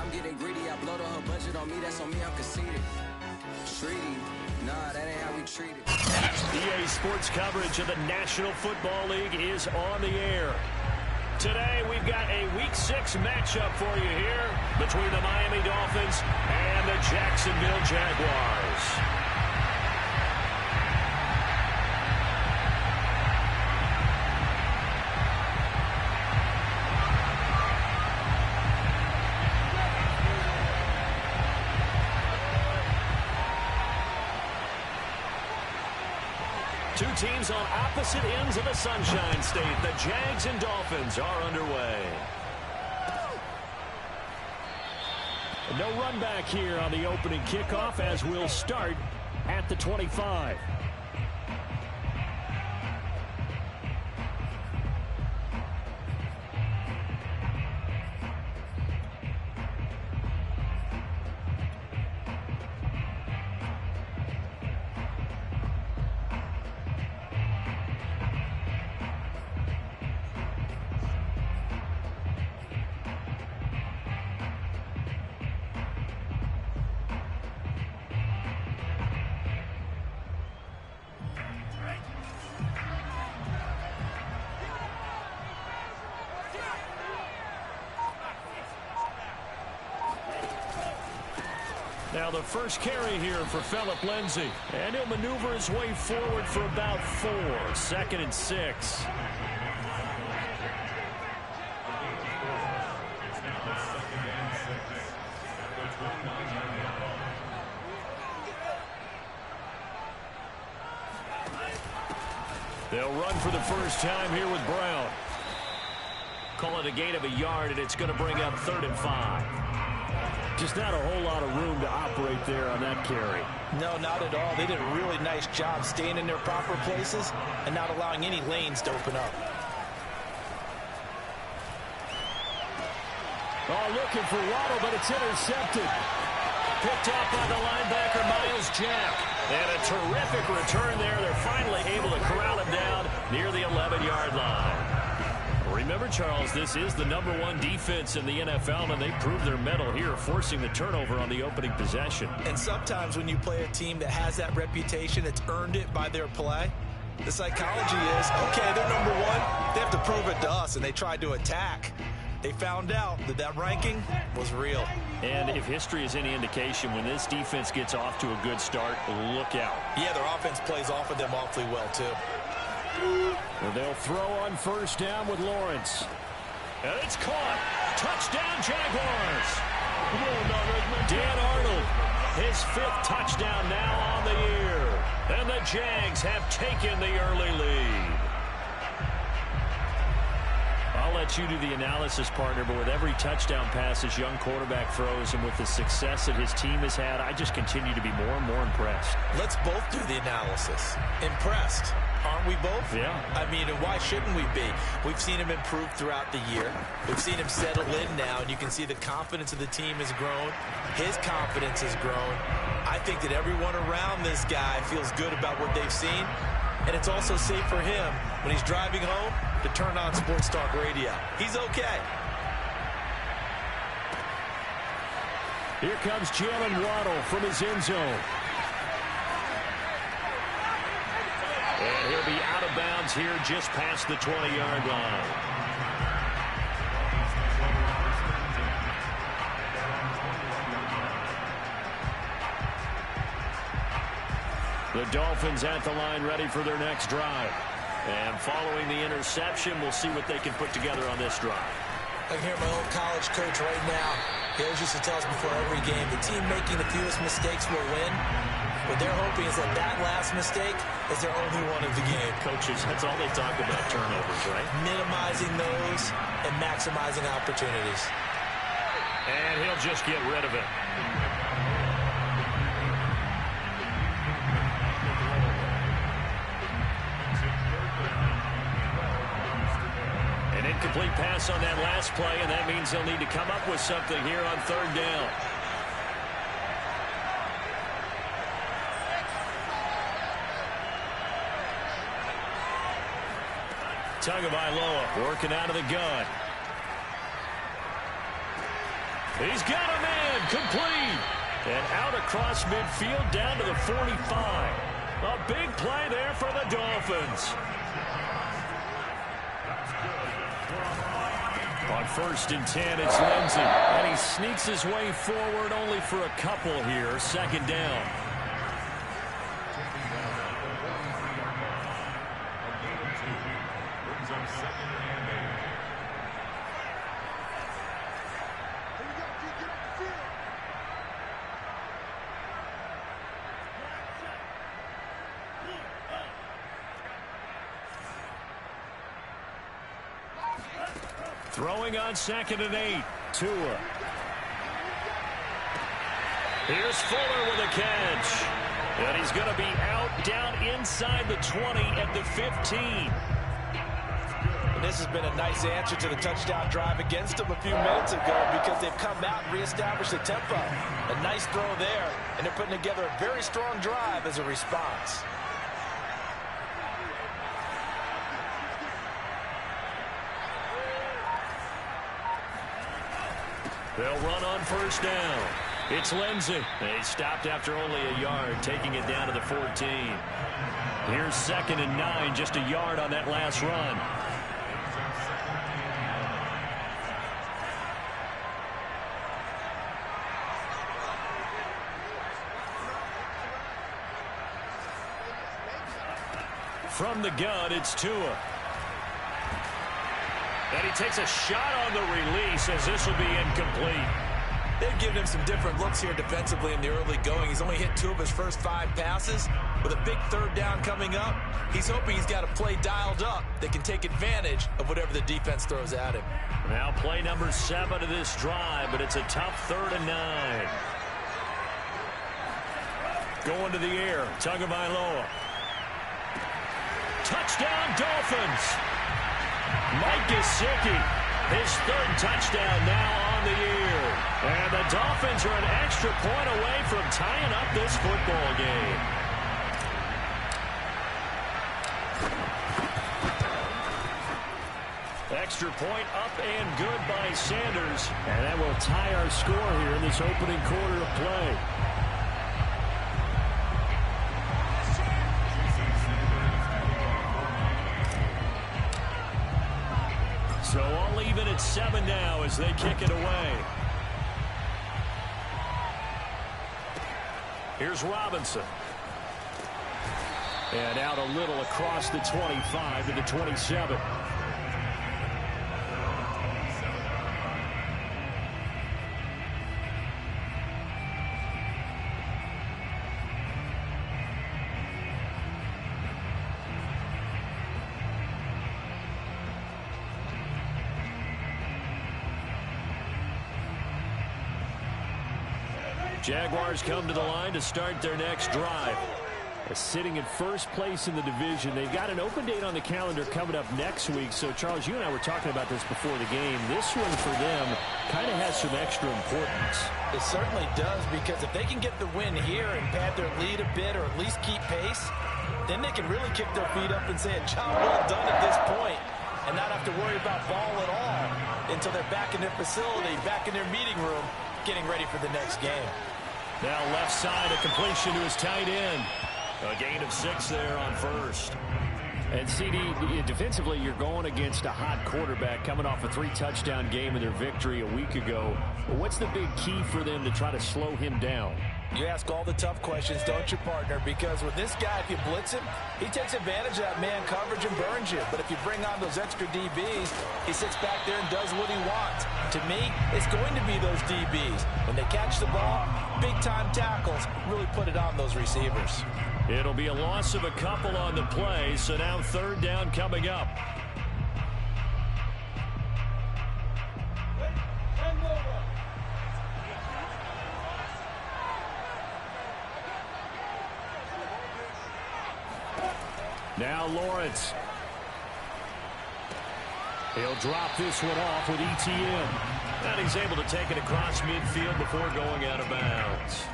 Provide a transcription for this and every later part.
I'm getting greedy. I blow the whole budget on me. That's on me. I'm conceited. Treaty. Nah, that ain't how we treat it. EA Sports coverage of the National Football League is on the air. Today, we've got a Week 6 matchup for you here between the Miami Dolphins and the Jacksonville Jaguars. Two teams on opposite ends of the Sunshine State. The Jags and Dolphins are underway. No run back here on the opening kickoff as we'll start at the 25. Now the first carry here for Phillip Lindsay. And he'll maneuver his way forward for about 4. 2nd and 6. They'll run for the first time here with Brown. Call it a gain of a yard, and it's going to bring up 3rd and 5. Just not a whole lot of room to operate there on that carry. No, not at all. They did a really nice job staying in their proper places and not allowing any lanes to open up. Oh, looking for Waddle, but it's intercepted. Picked up by the linebacker, Miles Jack. And a terrific return there. They're finally able to corral him down near the 11-yard line. Remember, Charles, this is the #1 defense in the NFL, and they proved their mettle here, forcing the turnover on the opening possession. And sometimes when you play a team that has that reputation, it's earned it by their play. The psychology is, okay, they're #1. They have to prove it to us, and they tried to attack. They found out that that ranking was real. And if history is any indication, when this defense gets off to a good start, look out. Yeah, their offense plays off of them awfully well, too. Well, they'll throw on first down with Lawrence. And it's caught. Touchdown, Jaguars. Dan Arnold, his 5th touchdown now on the year. And the Jags have taken the early lead. I'll let you do the analysis, partner, but with every touchdown pass this young quarterback throws and with the success that his team has had, I just continue to be more and more impressed. Let's both do the analysis. Impressed. Aren't we both? Yeah. I mean, and why shouldn't we be? We've seen him improve throughout the year. We've seen him settle in now, and you can see the confidence of the team has grown. His confidence has grown. I think that everyone around this guy feels good about what they've seen, and it's also safe for him when he's driving home to turn on Sports Talk Radio. He's okay. Here comes Jalen Waddle from his end zone. And he'll be out of bounds here just past the 20-yard line. The Dolphins at the line ready for their next drive. And following the interception, we'll see what they can put together on this drive. I can hear my old college coach right now. He always used to tell us before every game, the team making the fewest mistakes will win. What they're hoping is that that last mistake is their only one of the game. Coaches, that's all they talk about, turnovers, right? Minimizing those and maximizing opportunities. And he'll just get rid of it. An incomplete pass on that last play, and that means they'll need to come up with something here on 3rd down. Tagovailoa working out of the gun. He's got a man, complete. And out across midfield down to the 45. A big play there for the Dolphins. On 1st and 10, it's Lindsey. And he sneaks his way forward only for a couple here. 2nd down. Throwing on 2nd and 8. Tua. Here's Fuller with a catch. And he's going to be out down inside the 20 at the 15. And this has been a nice answer to the touchdown drive against them a few minutes ago because they've come out and reestablished the tempo. A nice throw there, and they're putting together a very strong drive as a response. They'll run on 1st down. It's Lindsey. They stopped after only a yard, taking it down to the 14. Here's 2nd and 9, just a yard on that last run. From the gun, it's Tua. And he takes a shot on the release as this will be incomplete. They've given him some different looks here defensively in the early going. He's only hit 2 of his first 5 passes. With a big 3rd down coming up, he's hoping he's got a play dialed up that can take advantage of whatever the defense throws at him. Now play number 7 of this drive, but it's a tough 3rd and 9. Going to the air, Tagovailoa. Touchdown, Dolphins! Mike Gesicki, his 3rd touchdown now on the year. And the Dolphins are an extra point away from tying up this football game. Extra point up and good by Sanders. And that will tie our score here in this opening quarter of play. So all even at 7 now as they kick it away. Here's Robinson. And out a little across the 25 to the 27. Jaguars come to the line to start their next drive. Sitting in 1st place in the division. They've got an open date on the calendar coming up next week. So, Charles, you and I were talking about this before the game. This one for them kind of has some extra importance. It certainly does, because if they can get the win here and pad their lead a bit or at least keep pace, then they can really kick their feet up and say a job well done at this point and not have to worry about ball at all until they're back in their facility, back in their meeting room, getting ready for the next game. Now left side, a completion to his tight end. A gain of 6 there on 1st. And CD, defensively, you're going against a hot quarterback coming off a 3-touchdown game in their victory a week ago. What's the big key for them to try to slow him down? You ask all the tough questions, don't you, partner? Because with this guy, if you blitz him, he takes advantage of that man coverage and burns you. But if you bring on those extra DBs, he sits back there and does what he wants. To me, it's going to be those DBs. When they catch the ball, big-time tackles really put it on those receivers. It'll be a loss of a couple on the play, so now 3rd down coming up. Now Lawrence. He'll drop this one off with ETN. And he's able to take it across midfield before going out of bounds.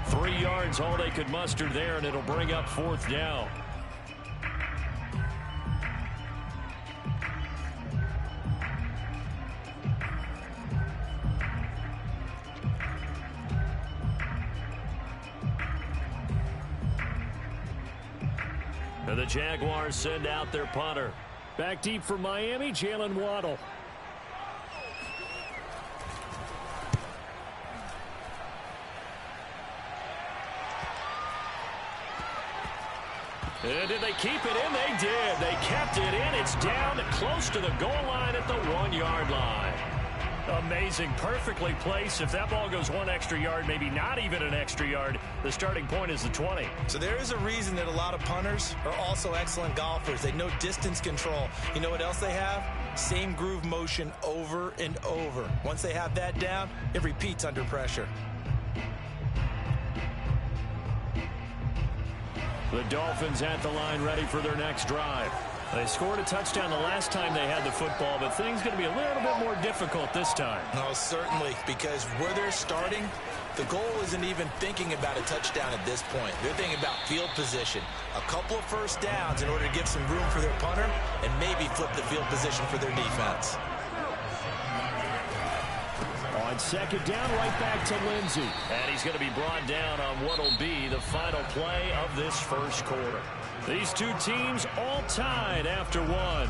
3 yards all they could muster there, and it'll bring up 4th down. And the Jaguars send out their punter. Back deep for Miami, Jalen Waddle. And did they keep it in? They did. They kept it in. It's down close to the goal line at the 1-yard line. Amazing. Perfectly placed. If that ball goes 1 extra yard, maybe not even an extra yard, the starting point is the 20. So there is a reason that a lot of punters are also excellent golfers. They know distance control. You know what else they have? Same groove motion over and over. Once they have that down, it repeats under pressure. The Dolphins at the line ready for their next drive. They scored a touchdown the last time they had the football, but things going to be a little bit more difficult this time. No, certainly, because where they're starting, the goal isn't even thinking about a touchdown at this point. They're thinking about field position. A couple of first downs in order to give some room for their punter and maybe flip the field position for their defense. On second down, right back to Lindsey. And he's going to be brought down on what will be the final play of this first quarter. These two teams all tied after one.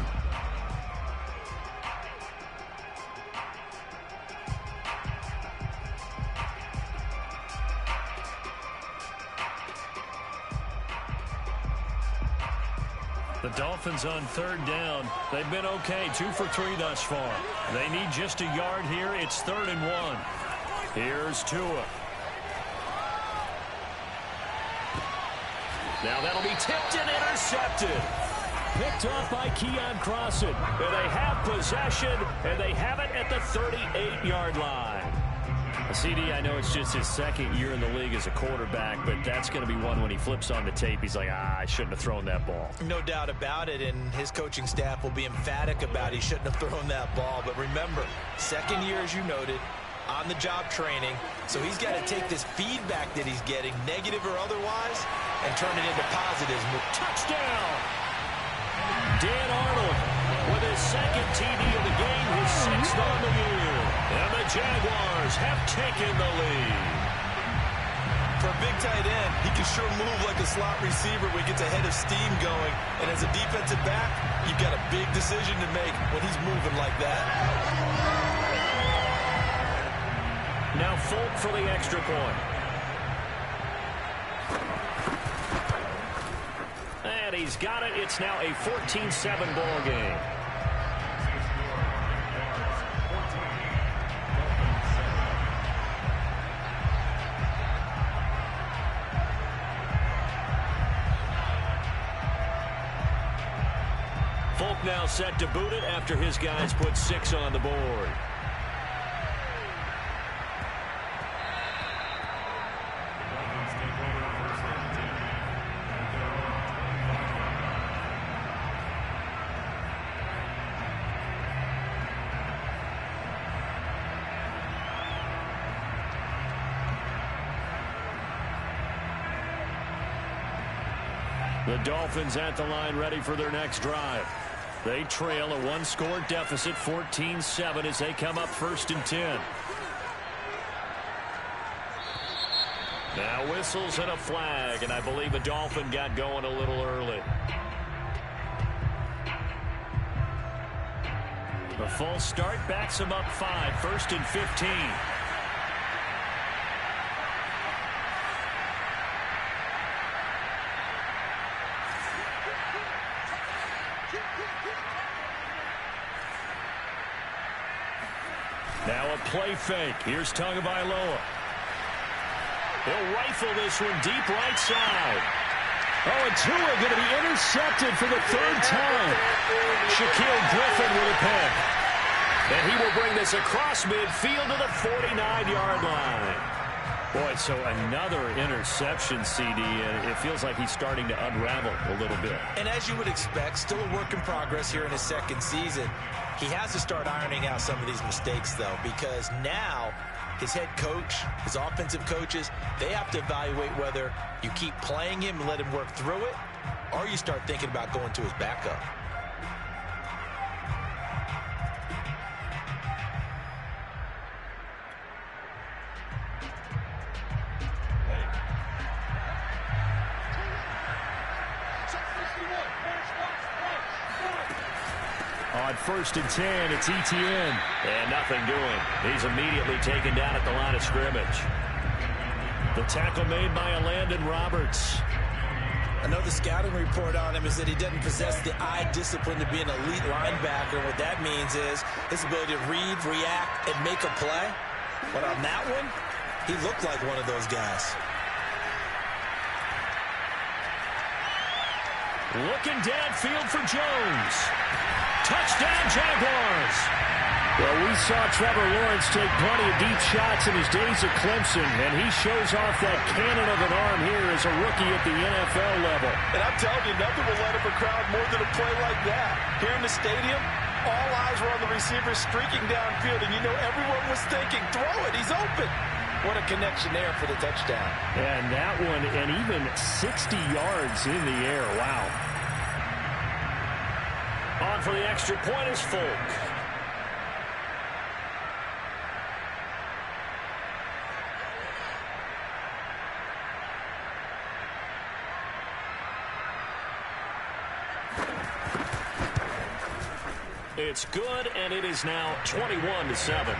The Dolphins on third down. They've been okay, 2 for 3 thus far. They need just a yard here. It's 3rd and 1. Here's Tua. Now that'll be tipped and intercepted. Picked off by Keon Crossan. And they have possession, and they have it at the 38-yard line. CD, I know it's just his second year in the league as a quarterback, but that's going to be one when he flips on the tape. He's like, I shouldn't have thrown that ball. No doubt about it, and his coaching staff will be emphatic about he shouldn't have thrown that ball. But remember, second year, as you noted, on-the-job training, so he's got to take this feedback that he's getting, negative or otherwise, and turn it into positives. Touchdown! Dan Arnold with his second TD of the game, his 6th on the year. And the Jaguars have taken the lead. For a big tight end, he can sure move like a slot receiver when he gets a head of steam going. And as a defensive back, you've got a big decision to make when he's moving like that. Now Folk for the extra point. And he's got it. It's now a 14-7 ball game. Folk now set to boot it after his guys put 6 on the board. The Dolphins at the line ready for their next drive. They trail a 1-score deficit, 14-7, as they come up 1st and 10. Now whistles and a flag, and I believe a Dolphin got going a little early. The false start backs him up 5, 1st and 15. Now a play fake. Here's Tagovailoa. He'll rifle this one deep right side. Oh, and Tua going to be intercepted for the 3rd time. Shaquille Griffin with a pick. And he will bring this across midfield to the 49-yard line. Boy, so another interception, CD, and it feels like he's starting to unravel a little bit. And as you would expect, still a work in progress here in his 2nd season. He has to start ironing out some of these mistakes, though, because now his head coach, his offensive coaches, they have to evaluate whether you keep playing him and let him work through it, or you start thinking about going to his backup. On 1st and 10, it's Etienne. And nothing doing. He's immediately taken down at the line of scrimmage. The tackle made by Landon Roberts. I know the scouting report on him is that he doesn't possess the eye discipline to be an elite linebacker. And what that means is his ability to read, react, and make a play. But on that one, he looked like one of those guys. Looking downfield for Jones. Touchdown, Jaguars. Well, we saw Trevor Lawrence take plenty of deep shots in his days at Clemson, and he shows off that cannon of an arm here as a rookie at the NFL level. And I'm telling you, nothing will light up a crowd more than a play like that. Here in the stadium, all eyes were on the receiver streaking downfield, and you know everyone was thinking, throw it, he's open. What a connection there for the touchdown. And that one, and even 60 yards in the air. Wow. On for the extra point is Folk. It's good, and it is now 21-7.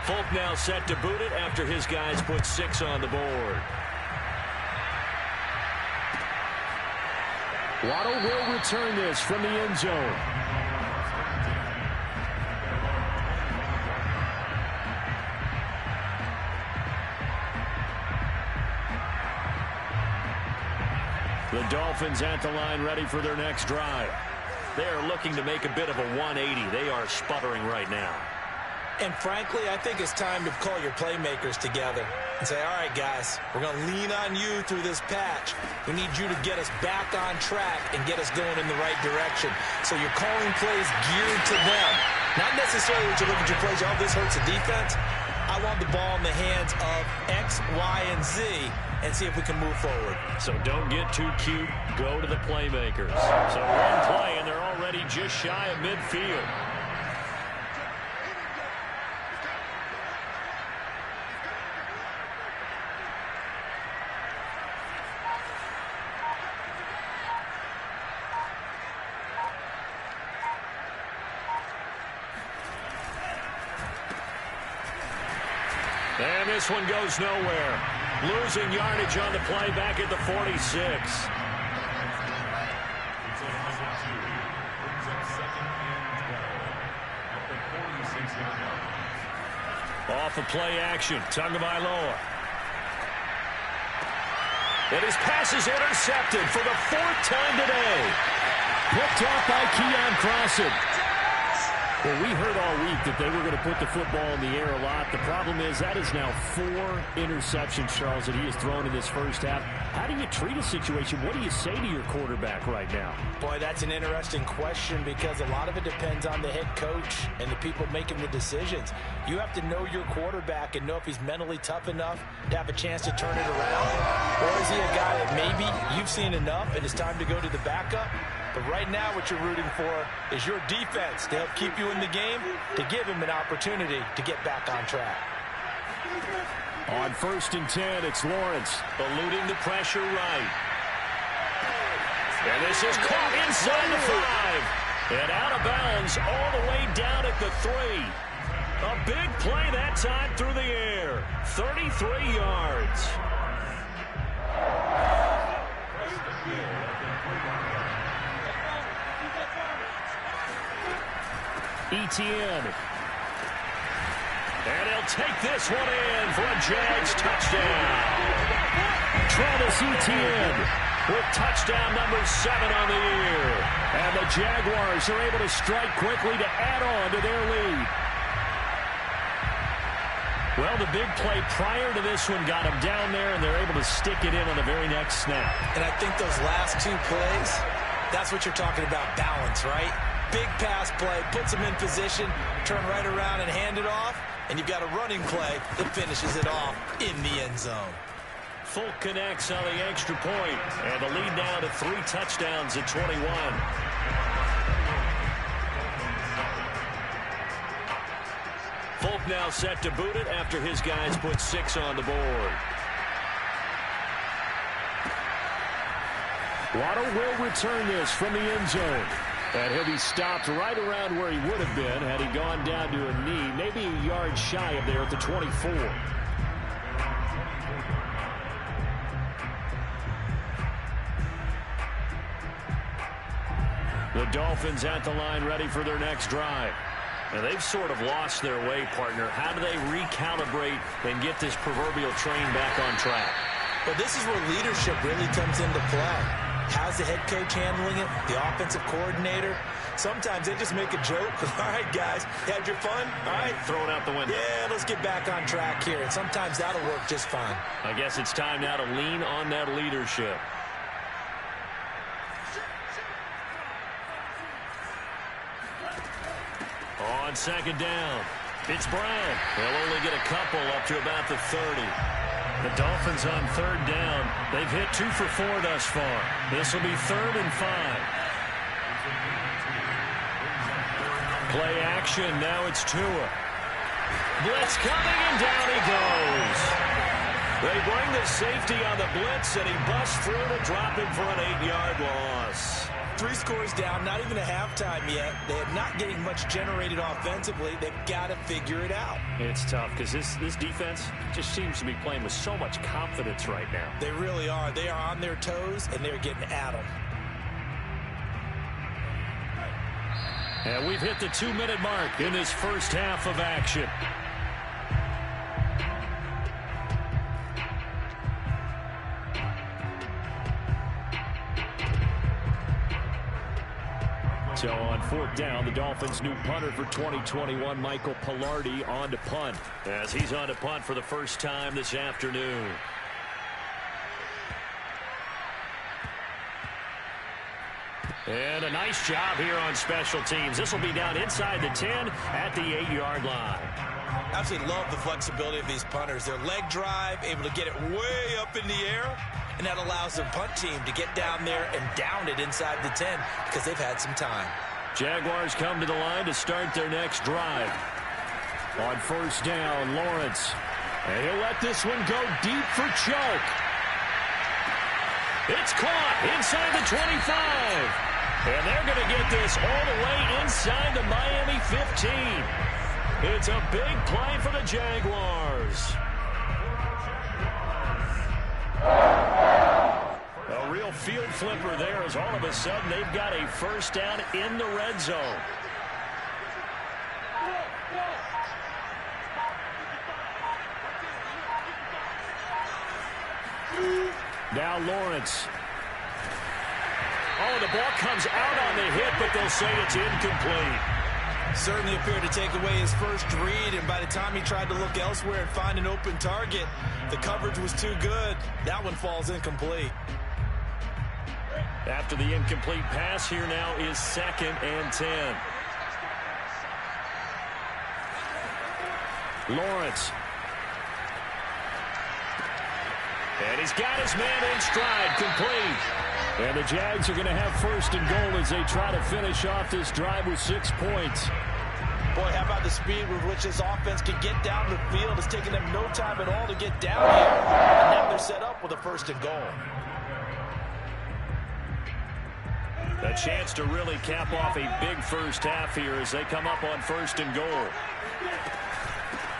Folk now set to boot it after his guys put 6 on the board. Waddle will return this from the end zone. The Dolphins at the line, ready for their next drive. They are looking to make a bit of a 180. They are sputtering right now. And frankly, I think it's time to call your playmakers together and say, all right, guys, we're going to lean on you through this patch. We need you to get us back on track and get us going in the right direction. So you're calling plays geared to them. Not necessarily that you look at your plays, oh, this hurts the defense. I want the ball in the hands of X, Y, and Z and see if we can move forward. So don't get too cute. Go to the playmakers. So one play, and they're already just shy of midfield. And this one goes nowhere. Losing yardage on the play back at the 46. Off of play action. Tagovailoa. And his pass is intercepted for the 4th time today. Picked off by Keon Crossan. Well, we heard all week that they were going to put the football in the air a lot. The problem is that is now 4 interceptions, Charles, that he has thrown in this first half. How do you treat a situation? What do you say to your quarterback right now? Boy, that's an interesting question because a lot of it depends on the head coach and the people making the decisions. You have to know your quarterback and know if he's mentally tough enough to have a chance to turn it around. Or is he a guy that maybe you've seen enough and it's time to go to the backup? But right now what you're rooting for is your defense to help keep you in the game, to give him an opportunity to get back on track. On 1st and 10, it's Lawrence eluding the pressure right. And this is caught inside the 5. And out of bounds all the way down at the 3. A big play that time through the air. 33 yards. Etienne. And he'll take this one in for a Jags touchdown. Travis Etienne with touchdown number 7 on the year. And the Jaguars are able to strike quickly to add on to their lead. Well, the big play prior to this one got them down there, and they're able to stick it in on the very next snap. And I think those last 2 plays, that's what you're talking about, balance, right? Big pass play, puts them in position, turn right around and hand it off, and you've got a running play that finishes it off in the end zone. Folk connects on the extra point, and the lead now to 3 touchdowns at 21. Folk now set to boot it after his guys put 6 on the board. Waddle will return this from the end zone. And he'll be stopped right around where he would have been had he gone down to a knee, maybe a yard shy of there at the 24. The Dolphins at the line ready for their next drive. And they've sort of lost their way, partner. How do they recalibrate and get this proverbial train back on track? Well, this is where leadership really comes into play. How's the head coach handling it? The offensive coordinator? Sometimes they just make a joke. All right, guys, you had your fun? All right. Throw it out the window. Yeah, let's get back on track here. And sometimes that'll work just fine. I guess it's time now to lean on that leadership. On second down, it's Brown. They'll only get a couple up to about the 30. The Dolphins on third down. They've hit 2 for 4 thus far. This will be 3rd and 5. Play action. Now it's Tua. Blitz coming, and down he goes. They bring the safety on the blitz, and he busts through to drop him for an 8-yard loss. 3 scores down, not even a halftime yet. They are not getting much generated offensively. They've got to figure it out. It's tough because this defense just seems to be playing with so much confidence right now. They really are. They are on their toes, and they're getting at them. And we've hit the 2-minute mark in this first half of action. So on 4th down, the Dolphins' new punter for 2021, Michael Pilardi, on to punt. As he's on to punt for the first time this afternoon. And a nice job here on special teams. This will be down inside the 10 at the 8-yard line. Absolutely love the flexibility of these punters. Their leg drive, able to get it way up in the air. And that allows the punt team to get down there and down it inside the 10 because they've had some time. Jaguars come to the line to start their next drive. On 1st down, Lawrence. And he'll let this one go deep for choke. It's caught inside the 25. And they're going to get this all the way inside the Miami 15. It's a big play for the Jaguars. A real field flipper there as all of a sudden they've got a first down in the red zone. Now Lawrence. Oh, the ball comes out on the hit, but they'll say it's incomplete. Certainly appeared to take away his first read, and by the time he tried to look elsewhere and find an open target, the coverage was too good. That one falls incomplete. After the incomplete pass, here now is 2nd and 10. Lawrence. And he's got his man in stride, complete. And the Jags are going to have 1st and goal as they try to finish off this drive with 6 points. Boy, how about the speed with which this offense can get down the field? It's taken them no time at all to get down here. And now they're set up with a 1st and goal. A chance to really cap off a big first half here as they come up on 1st and goal.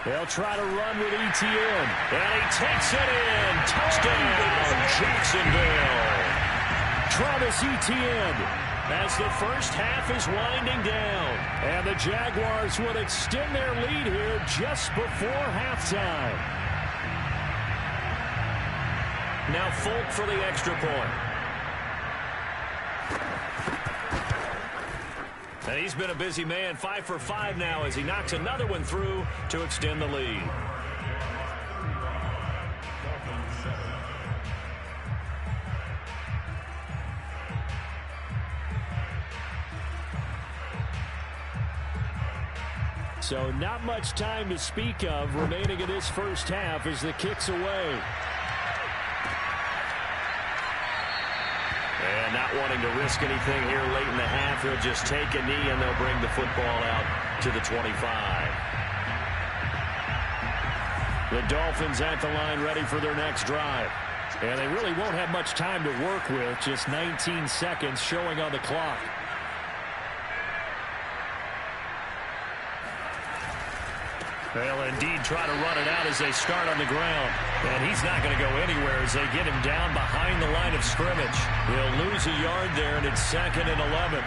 They'll try to run with Etienne. And he takes it in. Touchdown, Jacksonville. Travis Etienne as the first half is winding down. And the Jaguars would extend their lead here just before halftime. Now Folk for the extra point. And he's been a busy man, 5 for 5 now as he knocks another one through to extend the lead. So not much time to speak of remaining in this first half as the kick's away. And not wanting to risk anything here late in the half, he'll just take a knee and they'll bring the football out to the 25. The Dolphins at the line ready for their next drive. And they really won't have much time to work with. Just 19 seconds showing on the clock. They'll indeed try to run it out as they start on the ground. And he's not going to go anywhere as they get him down behind the line of scrimmage. They'll lose a yard there, and it's 2nd and 11.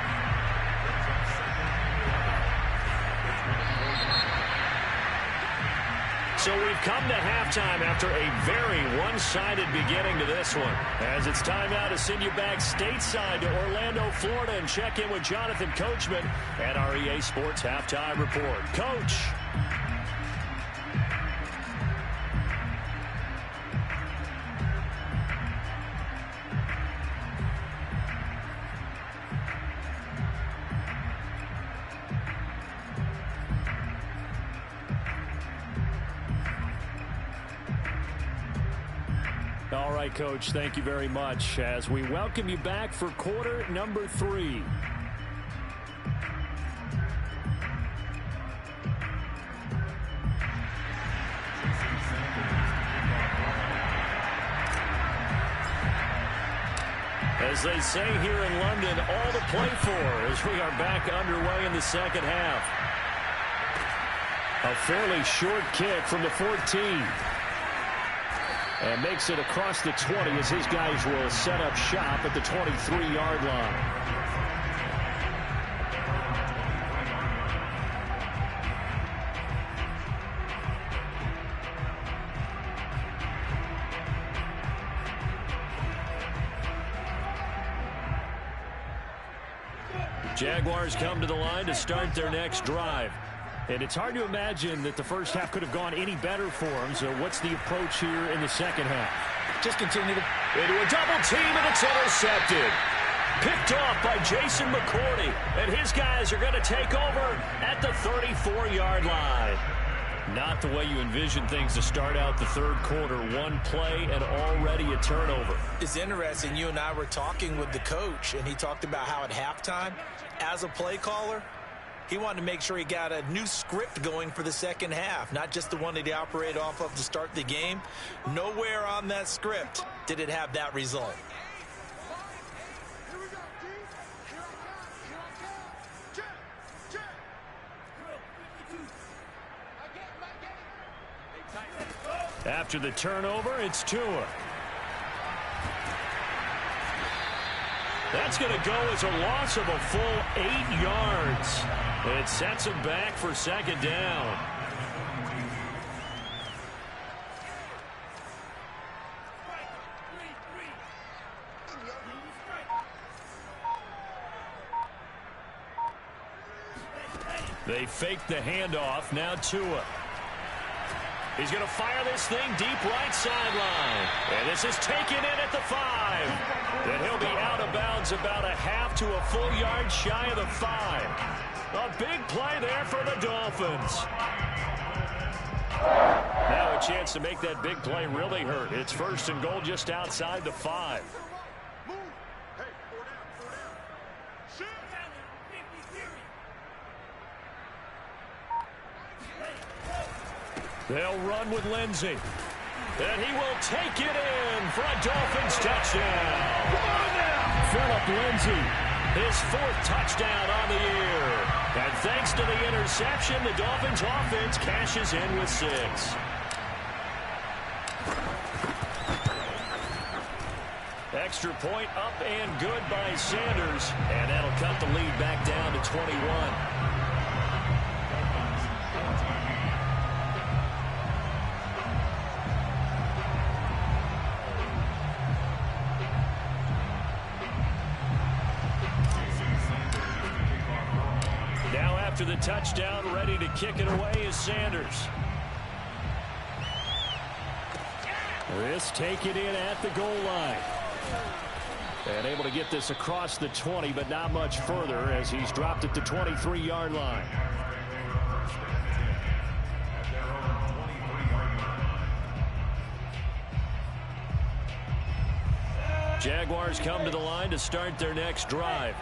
So we've come to halftime after a very one-sided beginning to this one. As it's time now to send you back stateside to Orlando, Florida, and check in with Jonathan Coachman at our EA Sports Halftime Report. Coach. All right, Coach, thank you very much as we welcome you back for quarter number 3. As they say here in London, all to play for as we are back underway in the second half. A fairly short kick from the 14. And makes it across the 20 as his guys will set up shop at the 23-yard line. Jaguars come to the line to start their next drive. And it's hard to imagine that the first half could have gone any better for him. So what's the approach here in the second half? Just continue to... Into a double team, and it's intercepted. Picked off by Jason McCourty. And his guys are going to take over at the 34-yard line. Not the way you envision things to start out the third quarter. One play and already a turnover. It's interesting. You and I were talking with the coach, and he talked about how at halftime, as a play caller, he wanted to make sure he got a new script going for the second half, not just the one that he operated off of to start the game. Nowhere on that script did it have that result. After the turnover, it's Tua. That's going to go as a loss of a full 8 yards. It sets him back for second down. They fake the handoff. Now Tua. He's going to fire this thing deep right sideline. And this is taken in at the 5. And he'll be out of bounds about a half to a full yard shy of the 5. A big play there for the Dolphins. Now a chance to make that big play really hurt. It's 1st and goal just outside the 5. They'll run with Lindsey. And he will take it in for a Dolphins touchdown. Phillip Lindsey, his 4th touchdown on the year. And thanks to the interception, the Dolphins offense cashes in with 6. Extra point up and good by Sanders. And that'll cut the lead back down to 21. After the touchdown, ready to kick it away is Sanders. This taken in at the goal line. And able to get this across the 20, but not much further as he's dropped at the 23-yard line. Jaguars come to the line to start their next drive.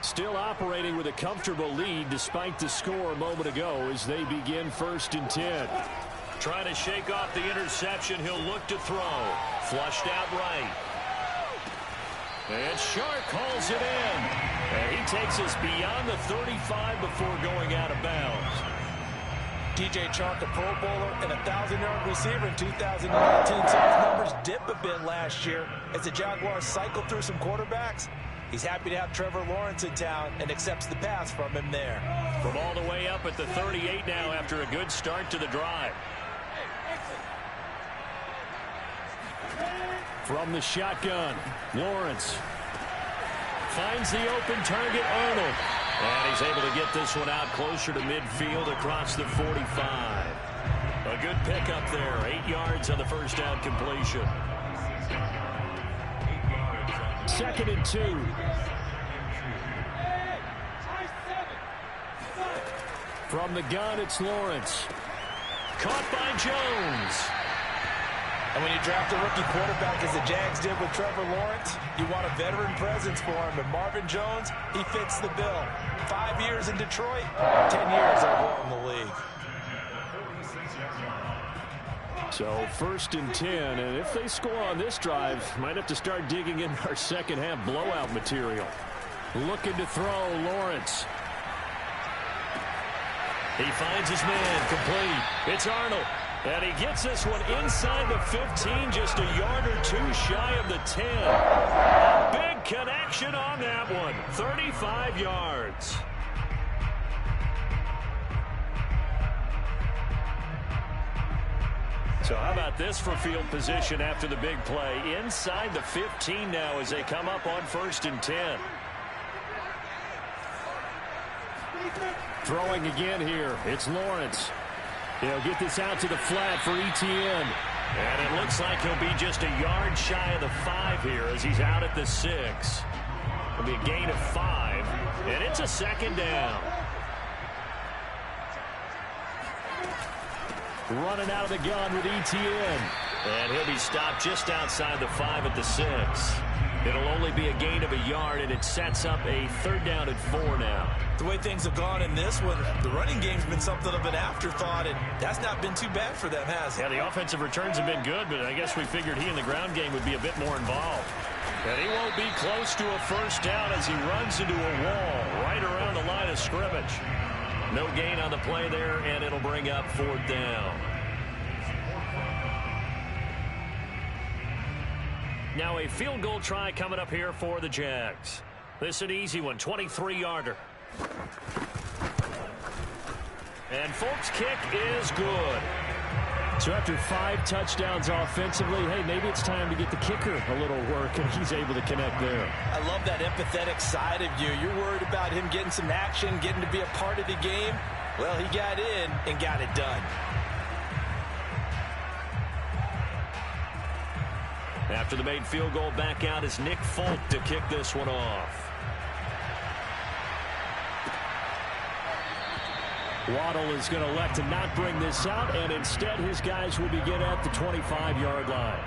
Still operating with a comfortable lead despite the score a moment ago as they begin 1st and 10. Trying to shake off the interception. He'll look to throw. Flushed out right. And Shark hauls it in. And he takes us beyond the 35 before going out of bounds. DJ Chark, a Pro Bowler and a 1,000-yard receiver in 2019. So his numbers dip a bit last year as the Jaguars cycle through some quarterbacks. He's happy to have Trevor Lawrence in town and accepts the pass from him there. From all the way up at the 38 now after a good start to the drive. From the shotgun, Lawrence finds the open target, Arnold. And he's able to get this one out closer to midfield across the 45. A good pickup there. 8 yards on the first down completion. 2nd and 2. From the gun, it's Lawrence. Caught by Jones. And when you draft a rookie quarterback, as the Jags did with Trevor Lawrence, you want a veteran presence for him. And Marvin Jones, he fits the bill. 5 years in Detroit, 10 years overall in the league. So 1st and 10, and if they score on this drive, might have to start digging in our second half blowout material. Looking to throw, Lawrence. He finds his man, complete. It's Arnold. And he gets this one inside the 15, just a yard or two shy of the 10. A big connection on that one, 35 yards. So how about this for field position after the big play? Inside the 15 now as they come up on 1st and 10. Throwing again here, it's Lawrence. He'll get this out to the flat for Etienne. And it looks like he'll be just a yard shy of the 5 here as he's out at the 6. It'll be a gain of 5, and it's a 2nd down. Running out of the gun with Etienne. And he'll be stopped just outside the 5 at the 6. It'll only be a gain of a yard, and it sets up a 3rd down and 4 now. The way things have gone in this one, the running game's been something of an afterthought, and that's not been too bad for them, has it? Yeah, the offensive returns have been good, but I guess we figured he in the ground game would be a bit more involved. And he won't be close to a 1st down as he runs into a wall right around the line of scrimmage. No gain on the play there, and it'll bring up 4th down. Now a field goal try coming up here for the Jags. This is an easy one, 23-yarder. And Folk's kick is good. So after 5 touchdowns offensively, hey, maybe it's time to get the kicker a little work, and he's able to connect there. I love that empathetic side of you. You're worried about him getting some action, getting to be a part of the game. Well, he got in and got it done. After the made field goal, back out is Nick Folk to kick this one off. Waddle is going to elect to not bring this out, and instead his guys will begin at the 25-yard line.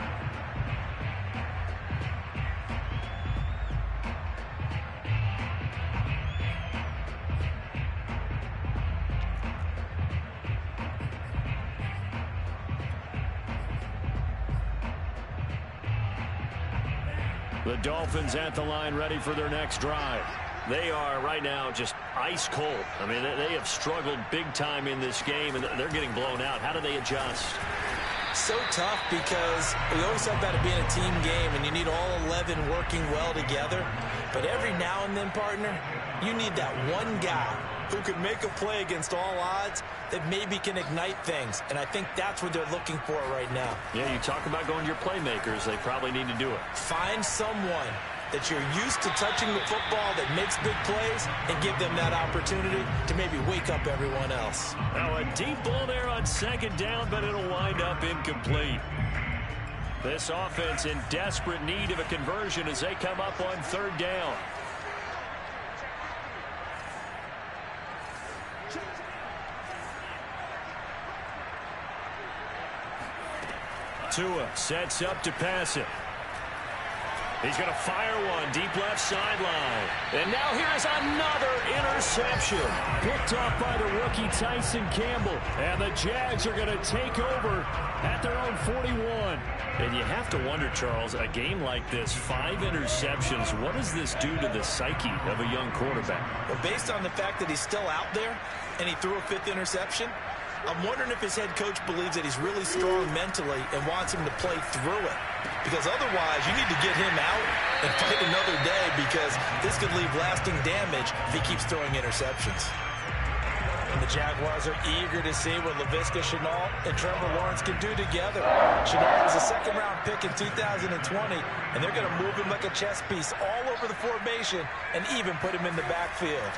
The Dolphins at the line ready for their next drive. They are right now just ice cold. I mean, they have struggled big time in this game, and they're getting blown out. How do they adjust? So tough because we always talk about it being a team game, and you need all 11 working well together. But every now and then, partner, you need that one guy who can make a play against all odds that maybe can ignite things. And I think that's what they're looking for right now. Yeah, you talk about going to your playmakers. They probably need to do it. Find someone that you're used to touching the football that makes big plays and give them that opportunity to maybe wake up everyone else. Now a deep ball there on 2nd down, but it'll wind up incomplete. This offense in desperate need of a conversion as they come up on 3rd down. Tua sets up to pass it. He's going to fire one deep left sideline. And now here's another interception. Picked off by the rookie Tyson Campbell. And the Jags are going to take over at their own 41. And you have to wonder, Charles, a game like this, 5 interceptions, what does this do to the psyche of a young quarterback? Well, based on the fact that he's still out there and he threw a 5th interception, I'm wondering if his head coach believes that he's really strong mentally and wants him to play through it. Because otherwise, you need to get him out and fight another day, because this could leave lasting damage if he keeps throwing interceptions. And the Jaguars are eager to see what Laviska Shenault and Trevor Lawrence can do together. Shenault was a 2nd-round pick in 2020, and they're going to move him like a chess piece all over the formation and even put him in the backfield.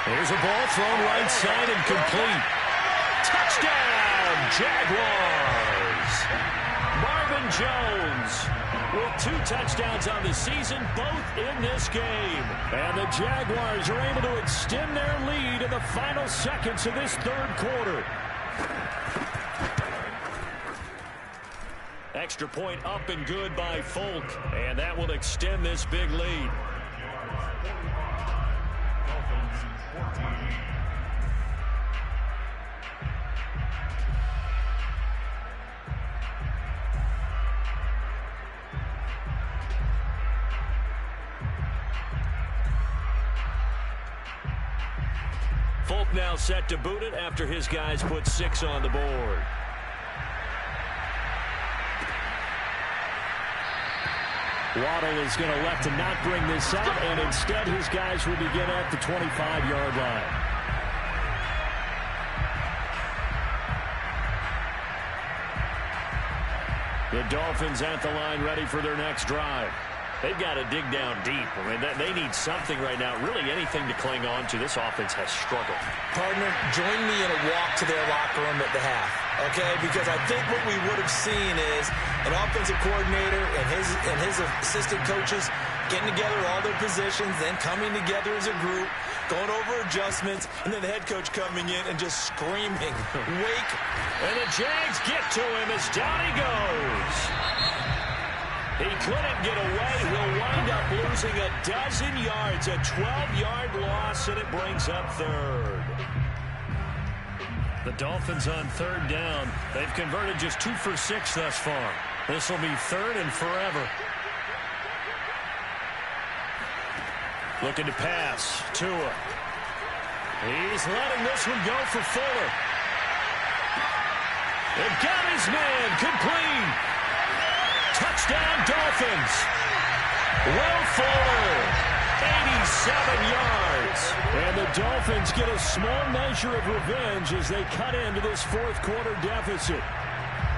Here's a ball thrown right side and complete. Touchdown, Jaguars! Marvin Jones with 2 touchdowns on the season, both in this game. And the Jaguars are able to extend their lead in the final seconds of this 3rd quarter. Extra point up and good by Folk, and that will extend this big lead. Folk now set to boot it after his guys put 6 on the board. Waddle is going to elect to not bring this out, and instead his guys will begin at the 25-yard line. The Dolphins at the line, ready for their next drive. They've got to dig down deep. I mean, they need something right now, really anything to cling on to. This offense has struggled. Partner, join me in a walk to their locker room at the half, okay? Because I think what we would have seen is an offensive coordinator and his assistant coaches getting together all their positions, then coming together as a group, going over adjustments, and then the head coach coming in and just screaming, wake. And the Jags get to him as down he goes. He couldn't get away. He'll wind up losing a dozen yards, a 12-yard loss, and it brings up 3rd. The Dolphins on 3rd down. They've converted just 2 for 6 thus far. This will be 3rd and forever. Looking to pass. Tua. He's letting this one go for Fuller. They've got his man complete. Touchdown, Dolphins. Will Fuller, 87 yards. And the Dolphins get a small measure of revenge as they cut into this 4th quarter deficit.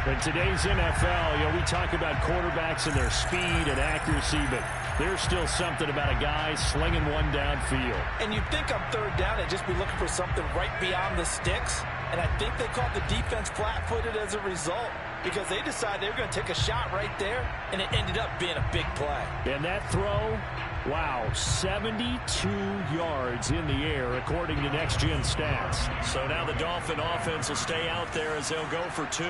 In today's NFL, we talk about quarterbacks and their speed and accuracy, but there's still something about a guy slinging one downfield. And you'd think on 3rd down, they'd just be looking for something right beyond the sticks. And I think they caught the defense flat-footed as a result, because they decided they were going to take a shot right there, and it ended up being a big play. And that throw, wow, 72 yards in the air, according to Next Gen Stats. So now the Dolphin offense will stay out there as they'll go for 2.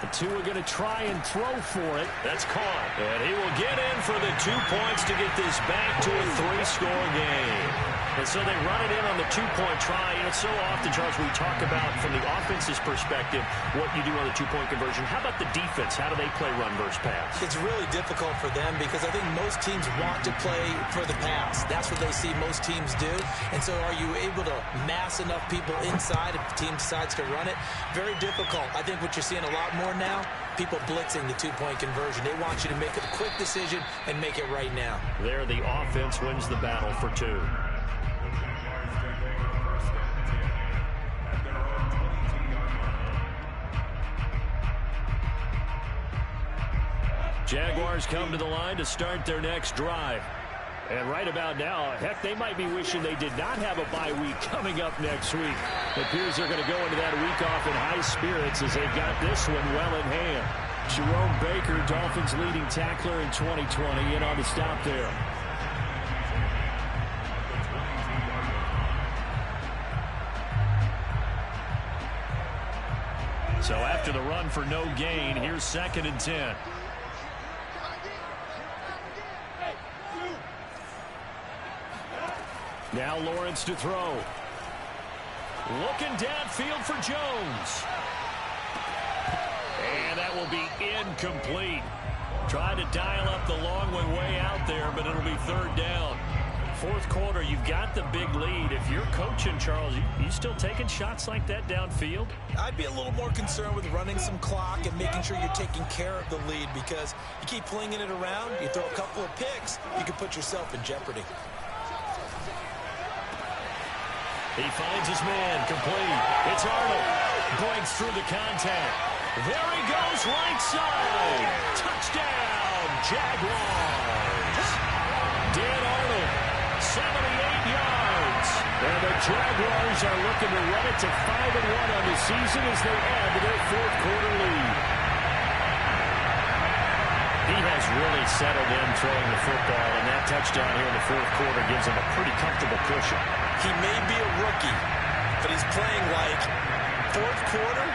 The 2 are going to try and throw for it. That's caught. And he will get in for the 2 points to get this back to a 3-score game. And so they run it in on the 2-point try. And it's so often, Charles, we talk about from the offense's perspective what you do on the 2-point conversion. How about the defense? How do they play run versus pass? It's really difficult for them because I think most teams want to play for the pass. That's what they see most teams do. And so are you able to mass enough people inside if the team decides to run it? Very difficult. I think what you're seeing a lot more now, people blitzing the 2-point conversion. They want you to make a quick decision and make it right now. There, the offense wins the battle for 2. Jaguars come to the line to start their next drive. And right about now, heck, they might be wishing they did not have a bye week coming up next week. It appears they're going to go into that week off in high spirits as they've got this one well in hand. Jerome Baker, Dolphins leading tackler in 2020, in on the stop there. So after after the run for no gain. Here's 2nd and 10. Now Lawrence to throw. Looking downfield for Jones. And that will be incomplete. Tried to dial up the long one way out there, but it'll be 3rd down. 4th quarter, you've got the big lead. If you're coaching, Charles, you still taking shots like that downfield? I'd be a little more concerned with running some clock and making sure you're taking care of the lead, because you keep flinging it around, you throw a couple of picks, you can put yourself in jeopardy. He finds his man, complete. It's Arnold. Breaks through the contact. There he goes, right side. Touchdown, Jaguars. Dan Arnold, 78 yards. And the Jaguars are looking to run it to 5-1 on the season as they add to their 4th quarter lead. He has really settled in throwing the football, and that touchdown here in the 4th quarter gives him a pretty comfortable cushion. He may be a rookie, but he's playing like 4th quarter,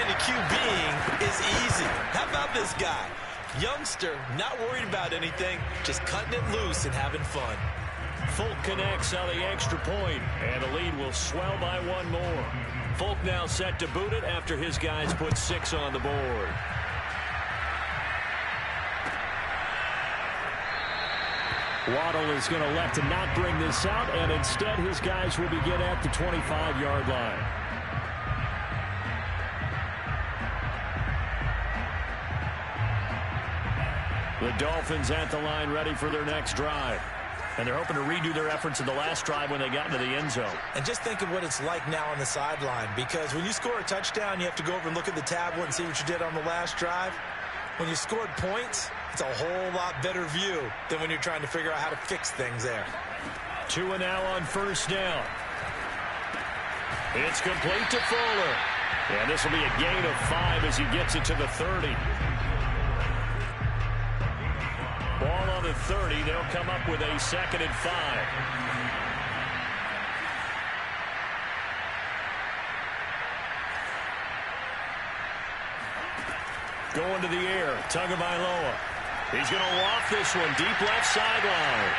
and the QBing is easy. How about this guy? Youngster, not worried about anything, just cutting it loose and having fun. Folk connects on the extra point, and the lead will swell by 1 more. Folk now set to boot it after his guys put 6 on the board. Waddle is going to elect to not bring this out, and instead his guys will begin at the 25-yard line. The Dolphins at the line ready for their next drive. And they're hoping to redo their efforts in the last drive when they got into the end zone. And just think of what it's like now on the sideline, because when you score a touchdown, you have to go over and look at the tablet and see what you did on the last drive. When you scored points, it's a whole lot better view than when you're trying to figure out how to fix things there. 2 and now on 1st down. It's complete to Fuller. And this will be a gain of 5 as he gets it to the 30. Ball on the 30. They'll come up with a 2nd and 5. Going to the air. Tagovailoa. He's going to loft this one deep left sideline.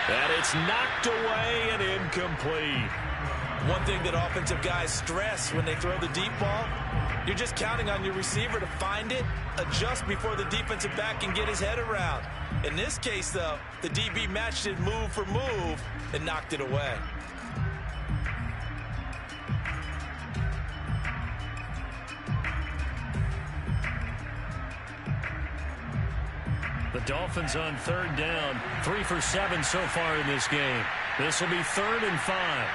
And it's knocked away and incomplete. One thing that offensive guys stress when they throw the deep ball, you're just counting on your receiver to find it, adjust before the defensive back can get his head around. In this case, though, the DB matched it move for move and knocked it away. The Dolphins on 3rd down, 3 for 7 so far in this game. This will be 3rd and 5.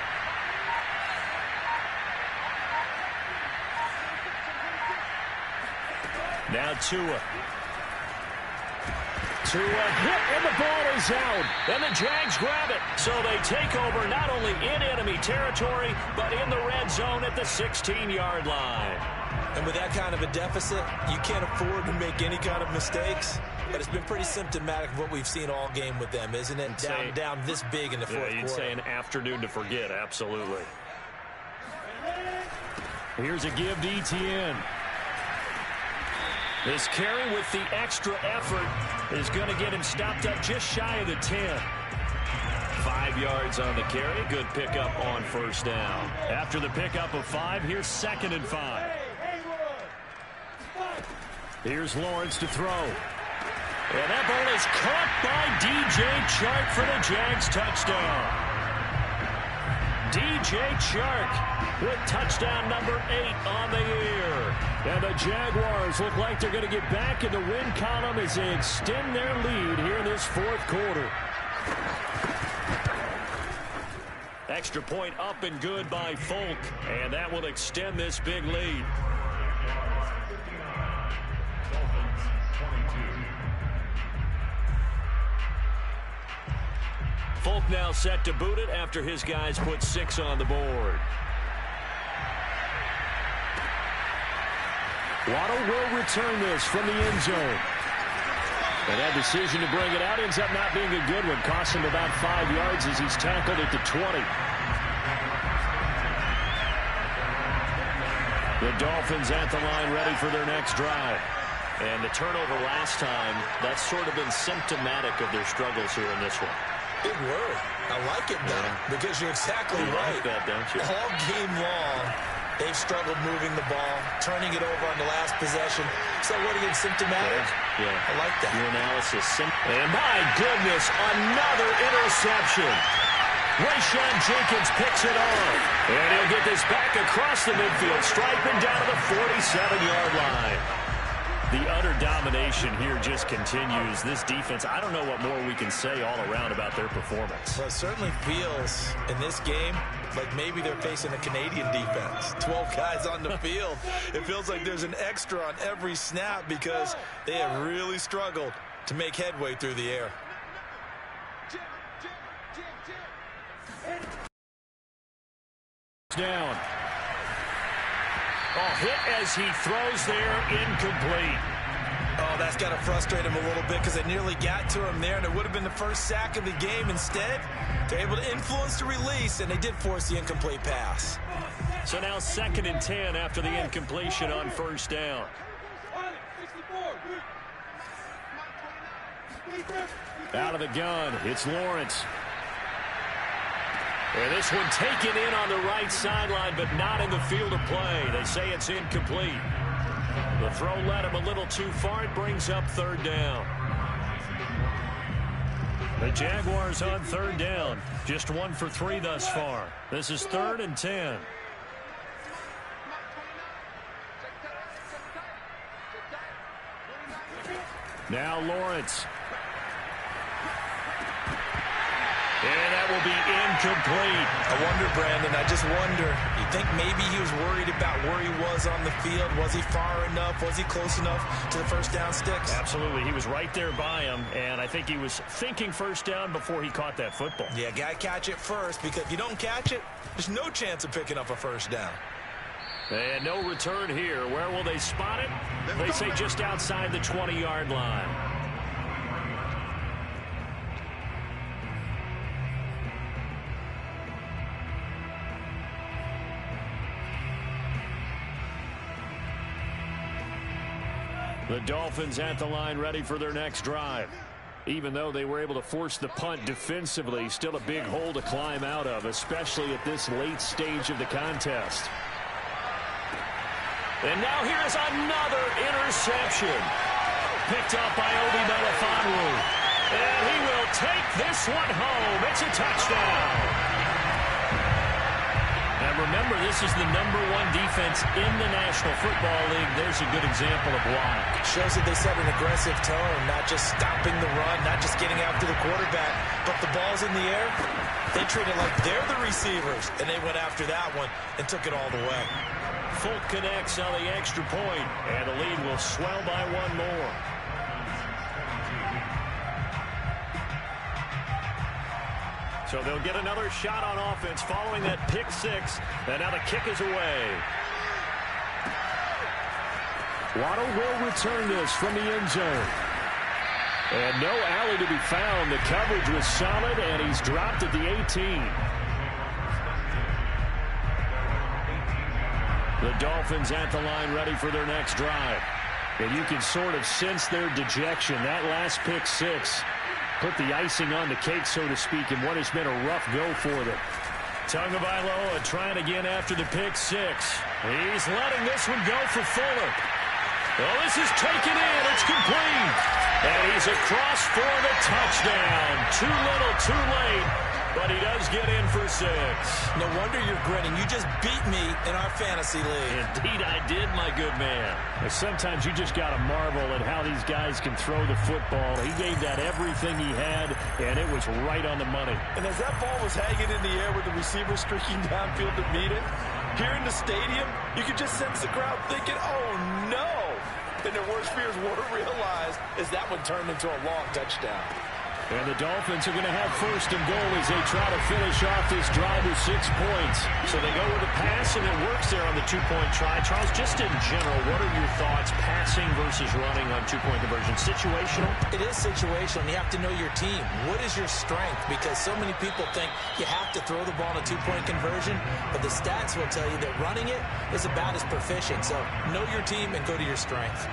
Now Tua. Tua hit, and the ball is out. And the Jags grab it. So they take over not only in enemy territory, but in the red zone at the 16-yard line. And with that kind of a deficit, you can't afford to make any kind of mistakes. But it's been pretty symptomatic of what we've seen all game with them, isn't it? Down this big in the 4th quarter. You'd say an afternoon to forget, absolutely. Here's a give to Etienne. This carry with the extra effort is going to get him stopped up just shy of the 10. 5 yards on the carry. Good pickup on 1st down. After the pickup of 5, here's 2nd and 5. Here's Lawrence to throw. And that ball is caught by DJ Chark for the Jags touchdown. DJ Chark with touchdown number 8 on the year. And the Jaguars look like they're going to get back in the win column as they extend their lead here in this 4th quarter. Extra point up and good by Folk, and that will extend this big lead. Folk now set to boot it after his guys put 6 on the board. Waddle will return this from the end zone. And that decision to bring it out ends up not being a good one. Costs him about 5 yards as he's tackled at the 20. The Dolphins at the line ready for their next drive. And the turnover last time, that's sort of been symptomatic of their struggles here in this one. Big word. I like it, though, because you're exactly right. Like that, don't you? All game long, they've struggled moving the ball, turning it over on the last possession. So what again, symptomatic? Yeah. I like that. Your analysis. And my goodness, another interception. Rayshawn Jenkins picks it off. And he'll get this back across the midfield, striping down to the 47-yard line. The utter domination here just continues. This defense, I don't know what more we can say all around about their performance. Well, it certainly feels in this game like maybe they're facing a Canadian defense. 12 guys on the field. It feels like there's an extra on every snap because they have really struggled to make headway through the air. Down. Oh, hit as he throws there, incomplete. Oh, that's got to frustrate him a little bit because they nearly got to him there, and it would have been the first sack of the game. Instead, they're able to influence the release, and they did force the incomplete pass. So now 2nd and 10 after the incompletion on first down. Out of the gun, it's Lawrence. And this one taken in on the right sideline, but not in the field of play. They say it's incomplete. The throw led him a little too far. It brings up 3rd down. The Jaguars on 3rd down. Just 1 for 3 thus far. This is 3rd and 10. Now Lawrence. And that will be incomplete. I wonder, Brandon, I just wonder, you think maybe he was worried about where he was on the field? Was he far enough? Was he close enough to the first down sticks? Absolutely. He was right there by him, and I think he was thinking first down before he caught that football. Yeah, got to catch it first, because if you don't catch it, there's no chance of picking up a first down. And no return here. Where will they spot it? They say just outside the 20-yard line. The Dolphins at the line ready for their next drive. Even though they were able to force the punt defensively, still a big hole to climb out of, especially at this late stage of the contest. And now here's another interception. Picked up by Obi Melifonwu. And he will take this one home. It's a touchdown. And remember, this is the #1 defense in the National Football League. There's a good example of why. It shows that they set an aggressive tone, not just stopping the run, not just getting after the quarterback, but the ball's in the air. They treat it like they're the receivers, and they went after that one and took it all the way. Folk connects on the extra point, and the lead will swell by 1 more. So they'll get another shot on offense following that pick 6. And now the kick is away. Waddle will return this from the end zone. And no alley to be found. The coverage was solid, and he's dropped at the 18. The Dolphins at the line ready for their next drive. And you can sort of sense their dejection. That last pick 6 put the icing on the cake, so to speak, in what has been a rough go for them. Tagovailoa trying again after the pick 6. He's letting this one go for Fuller. Well, this is taken in. It's complete. And he's across for the touchdown. Too little, too late. But he does get in for 6. No wonder you're grinning. You just beat me in our fantasy league. Indeed I did, my good man. Sometimes you just got to marvel at how these guys can throw the football. He gave that everything he had, and it was right on the money. And as that ball was hanging in the air with the receiver streaking downfield to meet it, here in the stadium, you could just sense the crowd thinking, oh, no. And their worst fears were realized as that one turned into a long touchdown. And the Dolphins are going to have first and goal as they try to finish off this drive with 6 points. So they go with a pass, and it works there on the two-point try. Charles, just in general, what are your thoughts passing versus running on two-point conversion? Situational? It is situational. You have to know your team. What is your strength? Because so many people think you have to throw the ball in a two-point conversion, but the stats will tell you that running it is about as proficient. So know your team and go to your strength.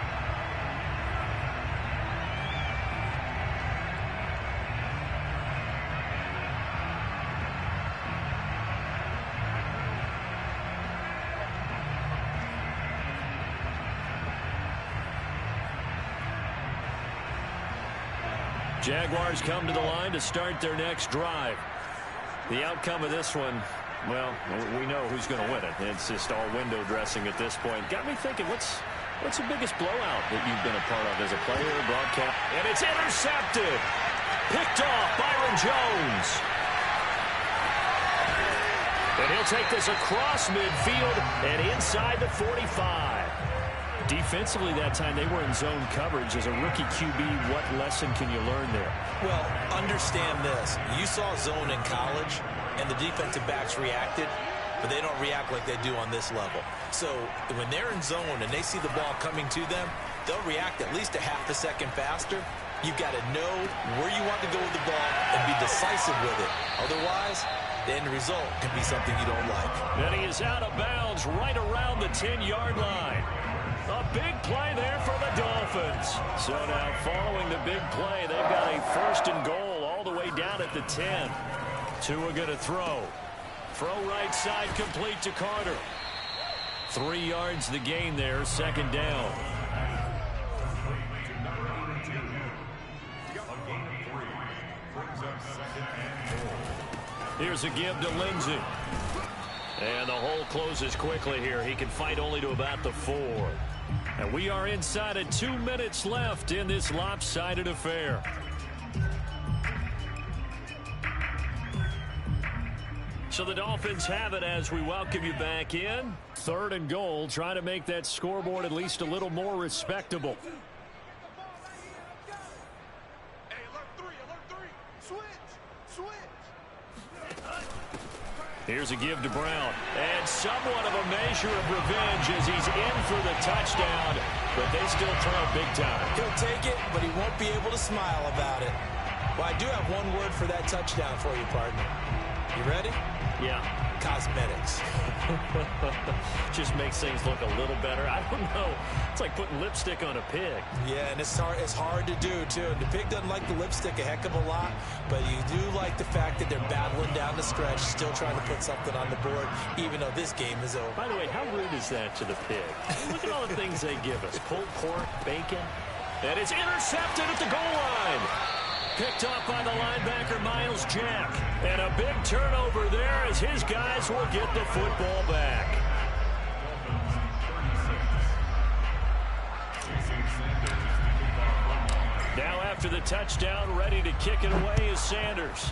Jaguars come to the line to start their next drive. The outcome of this one, well, we know who's going to win it. It's just all window dressing at this point. Got me thinking, what's the biggest blowout that you've been a part of as a player, broadcast? And it's intercepted. Picked off Byron Jones. And he'll take this across midfield and inside the 45. Defensively that time, they were in zone coverage. As a rookie QB, what lesson can you learn there? Well, understand this. You saw zone in college, and the defensive backs reacted, but they don't react like they do on this level. So when they're in zone and they see the ball coming to them, they'll react at least a half a second faster. You've got to know where you want to go with the ball and be decisive with it. Otherwise, the end result can be something you don't like. And he is out of bounds right around the 10-yard line. A big play there for the Dolphins. So now following the big play, they've got a first and goal all the way down at the 10. Tua going to throw. Throw right side complete to Carter. 3 yards the gain there, second down. Here's a give to Lindsey. And the hole closes quickly here. He can fight only to about the 4. And we are inside of 2 minutes left in this lopsided affair. So the Dolphins have it as we welcome you back in. Third and goal, trying to make that scoreboard at least a little more respectable. Here's a give to Brown. And somewhat of a measure of revenge as he's in for the touchdown. But they still trail big time. He'll take it, but he won't be able to smile about it. Well, I do have one word for that touchdown for you, partner. You ready? Yeah. Cosmetics. Just makes things look a little better. I don't know. It's like putting lipstick on a pig. Yeah, and it's hard to do, too. And the pig doesn't like the lipstick a heck of a lot, but you do like the fact that they're battling down the stretch, still trying to put something on the board, even though this game is over. By the way, how rude is that to the pig? Look at all the things they give us. Pulled pork, bacon. And it's intercepted at the goal line. Picked up by the linebacker, Miles Jack. And a big turnover there as his guys will get the football back. Now after the touchdown, ready to kick it away is Sanders.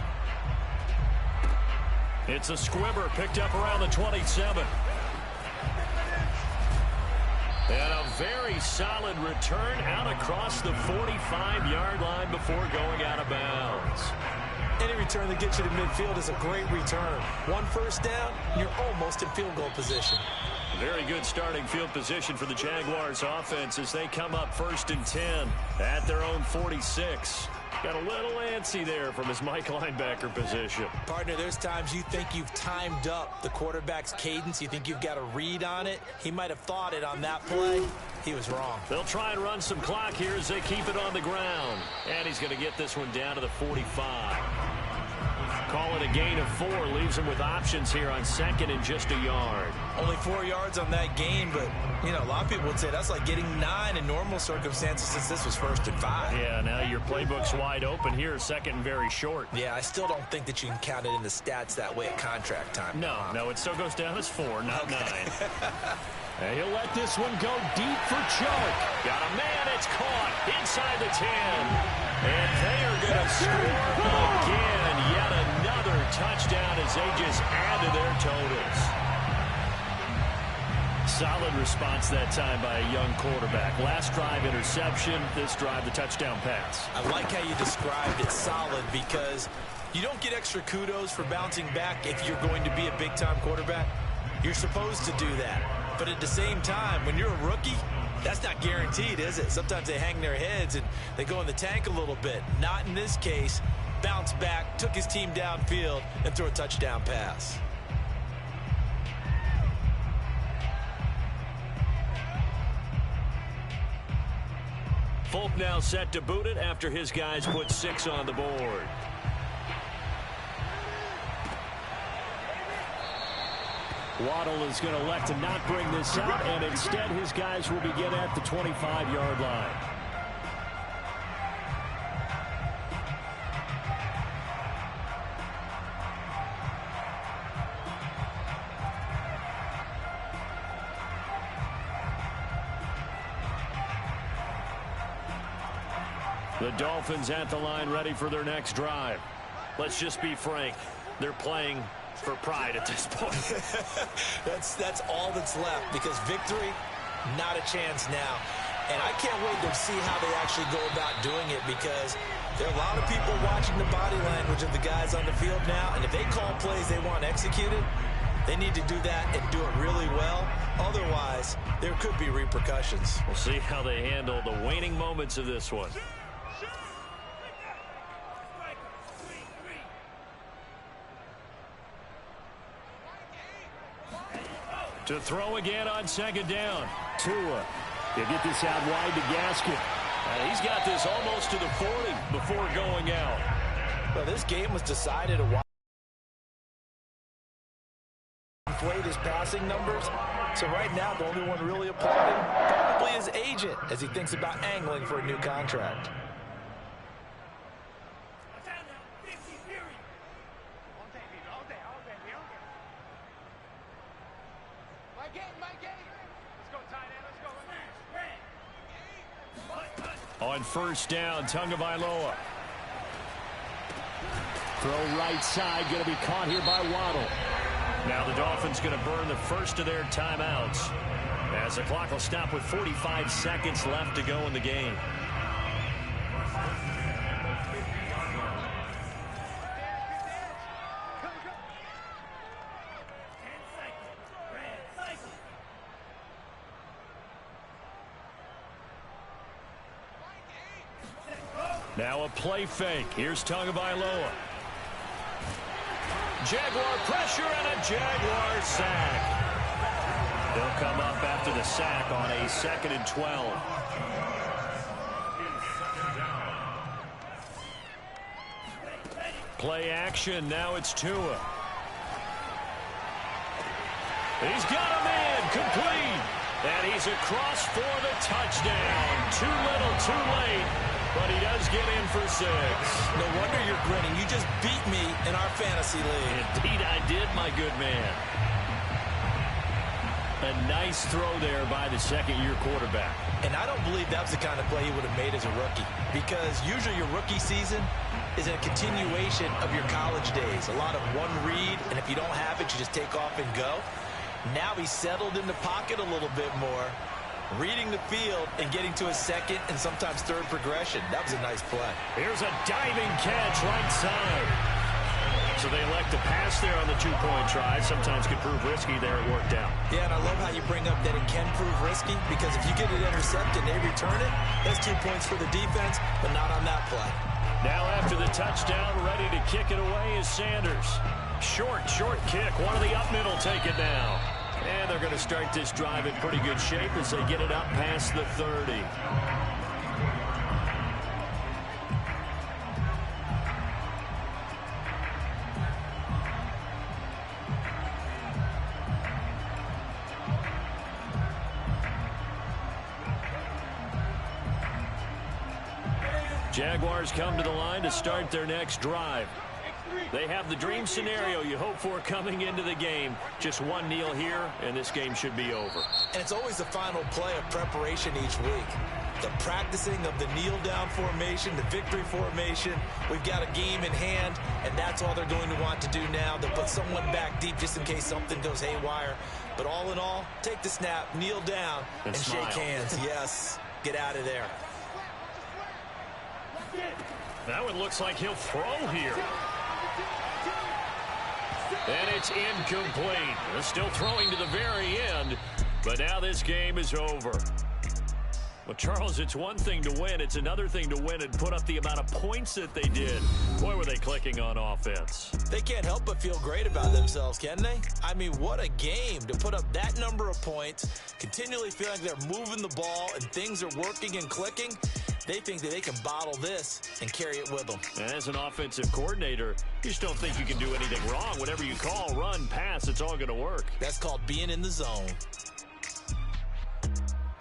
It's a squibber picked up around the 27. And a very solid return out across the 45-yard line before going out of bounds. Any return that gets you to midfield is a great return. One first down, you're almost in field goal position. Very good starting field position for the Jaguars offense as they come up first and 10 at their own 46. Got a little antsy there from his Mike linebacker position. Partner, there's times you think you've timed up the quarterback's cadence. You think you've got a read on it. He might have thought it on that play. He was wrong. They'll try and run some clock here as they keep it on the ground. And he's going to get this one down to the 45. Call it a gain of 4. Leaves him with options here on second and just a yard. Only 4 yards on that gain, but, you know, a lot of people would say that's like getting 9 in normal circumstances since this was 1st and 5. Yeah, now your playbook's wide open here, second and very short. Yeah, I still don't think that you can count it in the stats that way at contract time. No, it still goes down as 4, not 9. And he'll let this one go deep for Chark. Got a man, it's caught inside the 10. And they are going to score again. Yet another touchdown as they just add to their totals. Solid response that time by a young quarterback. Last drive, interception. This drive, the touchdown pass. I like how you described it, solid, because you don't get extra kudos for bouncing back if you're going to be a big-time quarterback. You're supposed to do that. But at the same time, when you're a rookie, that's not guaranteed, is it? Sometimes they hang their heads and they go in the tank a little bit. Not in this case. Bounced back, took his team downfield, and threw a touchdown pass. Folk now set to boot it after his guys put 6 on the board. Waddle is going to elect to not bring this out, and instead his guys will begin at the 25-yard line. The Dolphins at the line, ready for their next drive. Let's just be frank. They're playing for pride at this point. That's all that's left, because victory, not a chance now. And I can't wait to see how they actually go about doing it, because there are a lot of people watching the body language of the guys on the field now, and if they call plays they want executed, they need to do that and do it really well. Otherwise, there could be repercussions. We'll see how they handle the waning moments of this one. To throw again on second down. Tua. He'll get this out wide to Gaskin. And he's got this almost to the 40 before going out. Well, this game was decided a while. Inflate his passing numbers. So right now, the only one really applauding probably his agent as he thinks about angling for a new contract. On first down, Tagovailoa. Throw right side, going to be caught here by Waddle. Now the Dolphins going to burn the first of their timeouts, as the clock will stop with 45 seconds left to go in the game. Now a play fake. Here's Tagovailoa. Jaguar pressure and a Jaguar sack. They'll come up after the sack on a 2nd and 12. Play action. Now it's Tua. He's got a man complete. And he's across for the touchdown. Too little, too late. But he does get in for 6. No wonder you're grinning. You just beat me in our fantasy league. Indeed I did, my good man. A nice throw there by the second-year quarterback. And I don't believe that was the kind of play he would have made as a rookie, because usually your rookie season is a continuation of your college days. A lot of one read, and if you don't have it, you just take off and go. Now he's settled in the pocket a little bit more, reading the field and getting to a second and sometimes third progression. That was a nice play. Here's a diving catch right side. So they elect to pass there on the two-point try. Sometimes could prove risky. There it worked out. Yeah, and I love how you bring up that it can prove risky, because if you get it intercepted and they return it, that's 2 points for the defense, but not on that play. Now after the touchdown, ready to kick it away is Sanders. Short kick. One of the up middle take it now. And they're going to start this drive in pretty good shape as they get it up past the 30. Jaguars come to the line to start their next drive. They have the dream scenario you hope for coming into the game. Just one kneel here, and this game should be over. And it's always the final play of preparation each week. The practicing of the kneel-down formation, the victory formation. We've got a game in hand, and that's all they're going to want to do now. They'll put someone back deep just in case something goes haywire. But all in all, take the snap, kneel down, and shake hands. Yes, get out of there. That one looks like he'll throw here. And it's incomplete. They're still throwing to the very end, but now this game is over. Well, Charles, it's one thing to win. It's another thing to win and put up the amount of points that they did. Boy, were they clicking on offense. They can't help but feel great about themselves, can they? I mean, what a game to put up that number of points, continually feeling like they're moving the ball and things are working and clicking. They think that they can bottle this and carry it with them. And as an offensive coordinator, you just don't think you can do anything wrong. Whatever you call, run, pass, it's all going to work. That's called being in the zone.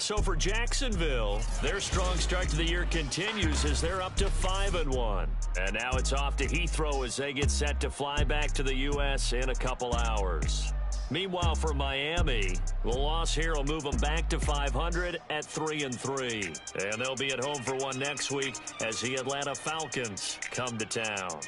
So for Jacksonville, their strong start to the year continues as they're up to 5-1. And now it's off to Heathrow as they get set to fly back to the U.S. in a couple hours. Meanwhile, for Miami, the loss here will move them back to 500 at 3-3. And they'll be at home for one next week as the Atlanta Falcons come to town.